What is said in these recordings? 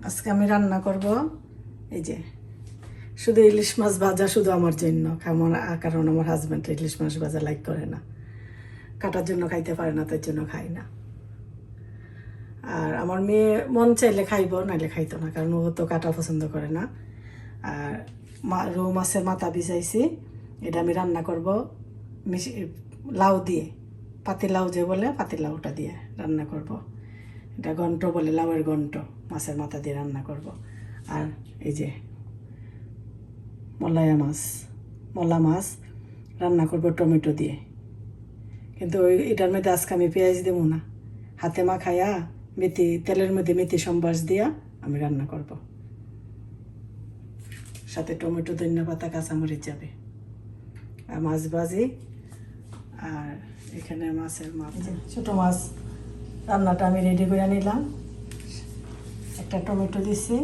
আজকে আমি রান্না করব এই যে শুধু ইলিশ মাছ ভাজা, শুধু আমার জন্য, কারণ আমার হাজব্যান্ড ইলিশ মাছ ভাজা লাইক করে না, কাটার জন্য খাইতে পারে না, তার জন্য খাই না। আর আমার মেয়ে মন চাইলে খাইব, নাইলে খাইতো না, কারণ ও তো কাটা পছন্দ করে না। আর রৌ মাছের মাথা ভিজাইছি, এটা আমি রান্না করব লাউ দিয়ে, পাতি লাউ যে বলে, পাতি লাউটা দিয়ে রান্না করব। এটা ঘন্ট বলে, লাউয়ের ঘন্ট, মাছের মাথা দিয়ে রান্না করব। আর এই যে মলা মাছ রান্না করব টমেটো দিয়ে, কিন্তু এটার মধ্যে আজকে আমি পেঁয়াজ দেবো না, হাতে মাখাইয়া মেথি, তেলের মধ্যে মেথি সম্বাস দিয়া আমি রান্না করব। সাথে টমেটো, ধনিয়া পাতা, কাঁচামরিচ যাবে, আর মাছ ভাজি। আর এখানে মাছের মাথা, ছোটো মাছ রান্নাটা আমি রেডি করে নিলাম। একটা টমেটো দিছি,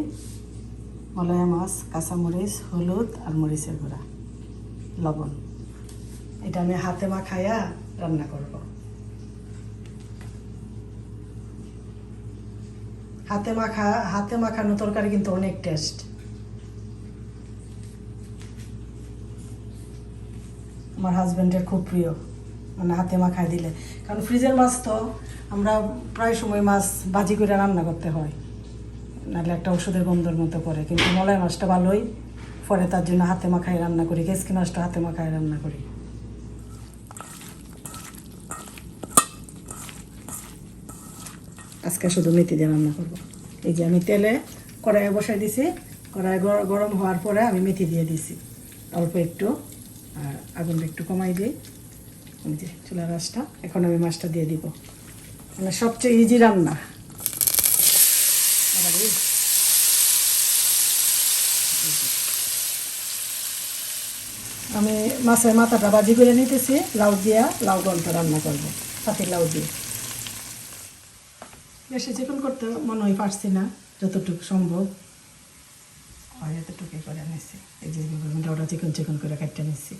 মলায়া মাছ, কাঁচামরিচ, হলুদ আর মরিচের গুঁড়া, লবণ। এটা আমি হাতে মাখাইয়া রান্না করব। হাতে মাখানো তরকারি কিন্তু অনেক টেস্ট। আমার হাজব্যান্ডের খুব প্রিয়, মানে হাতে মাখায় দিলে, কারণ ফ্রিজের মাছ তো আমরা প্রায় সময় মাছ ভাজি করে রান্না করতে হয়, নাহলে একটা ওষুধের গন্ধর মতো করে। কিন্তু মলাই মাছটা ভালোই পরে, তার জন্য হাতে মাখায় রান্না করি, কেসকি মাছটা হাতে মাখায় রান্না করি। আজকে শুধু মেথি দিয়ে রান্না করব। এই যে আমি তেলে কড়াইয়ে বসাই দিছি, কড়াই গরম হওয়ার পরে আমি মেথি দিয়ে দিছি অল্প একটু, আর আগুনটা একটু কমাই দিই। এই যে চুলার আঁচটা, এখন আমি মাছটা দিয়ে দিব, মানে সবচেয়ে ইজি রান্না। আমি মাছের মাথাটা ভাজি করে নিতেছি, লাউ দিয়া লাউ ঘন্ট রান্না করবো, পাতি লাউ দিয়ে। বেশি চিকন করতে মনে হয় পারছি না, যতটুকু সম্ভব হয় এতটুকুই করে নিচ্ছি। এই যে ওটা চিকন চিকন করে কাটতে নিচ্ছি,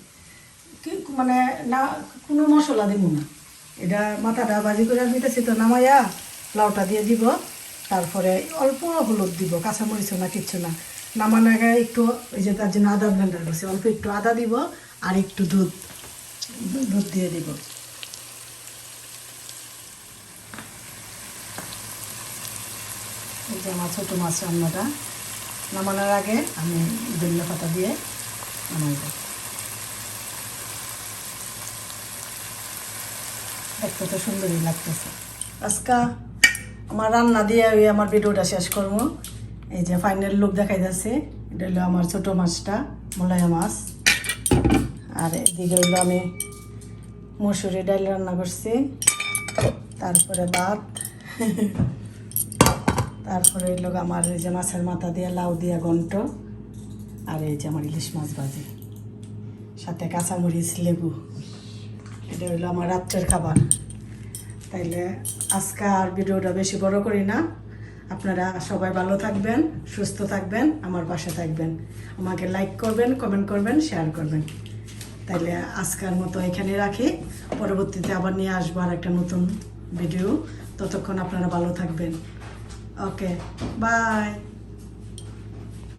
মানে না কোনো মশলা দেব না। এটা মাথাটা ভাজি করে নিতেছি, তো নামাইয়া লাউটা দিয়ে দিব, তারপরে অল্প হলুদ দিব, কাঁচামরিচ না, কিচ্ছু না। নামানোর আগে একটু ওই যে তার জন্য আদা ব্লেন্ডার করছি, অল্প একটু আদা দিব, আর একটু দুধ দিয়ে দিব। এই যে আমার ছোটো মাছ রান্নাটা নামানোর আগে আমি ধনিয়া পাতা দিয়ে নামাই দেব। দেখতে তো সুন্দরই লাগতেছে। আজকে আমার রান্না দিয়ে আমার ভিডিওটা শেষ করবো। এই যে ফাইনাল লুক দেখাই যাচ্ছে, এটা হলো আমার ছোটো মাছটা, মলায়া মাছ। আর এদিকে হইলো আমি মসুরি ডাল রান্না করছি, তারপরে ভাত, তারপরে হইলো আমার এই যে মাছের মাথা দিয়ে লাউ দিয়ে ঘন্ট, আর এই যে আমার ইলিশ মাছ ভাজি, সাথে কাঁচামরিচ, লেবু। এটা হইলো আমার রাত্রের খাবার। তাইলে আজকে আর ভিডিওটা বেশি বড় করি না। আপনারা সবাই ভালো থাকবেন, সুস্থ থাকবেন, আমার পাশে থাকবেন, আমাকে লাইক করবেন, কমেন্ট করবেন, শেয়ার করবেন। তাইলে আজকের মতো এখানে রাখি, পরবর্তীতে আবার নিয়ে আসবো আর একটা নতুন ভিডিও। ততক্ষণ আপনারা ভালো থাকবেন। ওকে, বাই।